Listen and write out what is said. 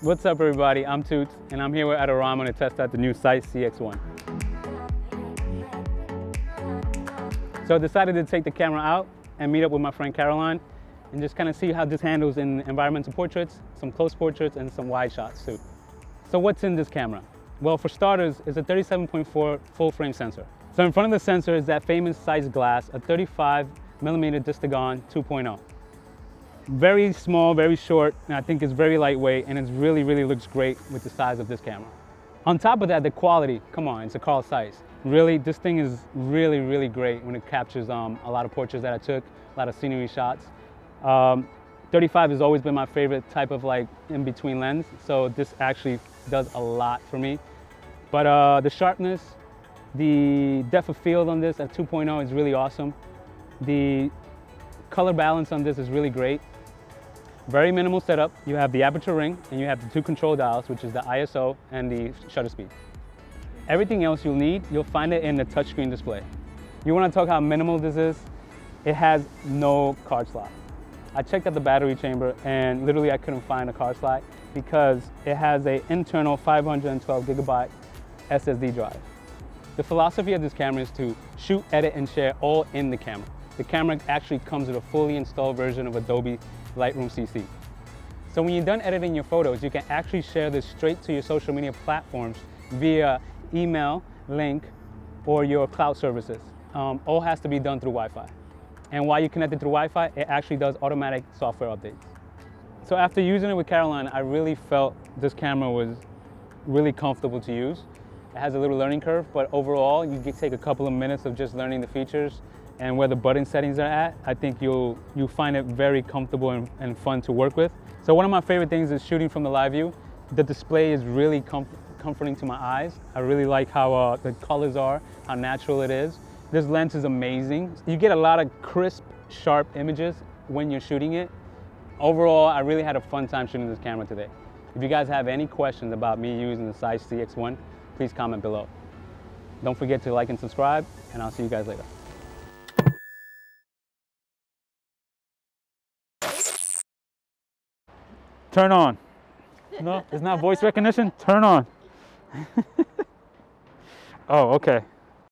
What's up everybody, I'm Tutes and I'm here with Adorama to test out the new Zeiss ZX1. So I decided to take the camera out and meet up with my friend Caroline and just kind of see how this handles in environmental portraits, some close portraits and some wide shots too. So what's in this camera? Well, for starters, it's a 37.4 full frame sensor. So in front of the sensor is that famous Zeiss glass, a 35mm Distagon 2.0. Very small, very short, and I think it's very lightweight, and it really looks great with the size of this camera. On top of that, the quality, come on, it's a Carl Zeiss. Really, this thing is really great when it captures a lot of portraits that I took, a lot of scenery shots. 35 has always been my favorite type of like in-between lens, so this actually does a lot for me. But the sharpness, the depth of field on this at 2.0 is really awesome. The color balance on this is really great. Very minimal setup. You have the aperture ring and you have the two control dials, which is the ISO and the shutter speed. Everything else you'll need, you'll find it in the touchscreen display. You want to talk how minimal this is? It has no card slot. I checked out the battery chamber and literally I couldn't find a card slot because it has an internal 512 gigabyte SSD drive. The philosophy of this camera is to shoot, edit, and share all in the camera. The camera actually comes with a fully installed version of Adobe Lightroom CC. So when you're done editing your photos, you can actually share this straight to your social media platforms via email, link, or your cloud services. All has to be done through Wi-Fi. And while you're connected through Wi-Fi, it actually does automatic software updates. So after using it with Caroline, I really felt this camera was really comfortable to use. It has a little learning curve, but overall, you can take a couple of minutes of just learning the features and where the button settings are at. I think you'll find it very comfortable and fun to work with. So one of my favorite things is shooting from the live view. The display is really comforting to my eyes. I really like how the colors are, how natural it is. This lens is amazing. You get a lot of crisp, sharp images when you're shooting it. Overall, I really had a fun time shooting this camera today. If you guys have any questions about me using the Zeiss ZX1, please comment below. Don't forget to like and subscribe, and I'll see you guys later. Turn on. No, it's not voice recognition. Turn on. Oh, okay.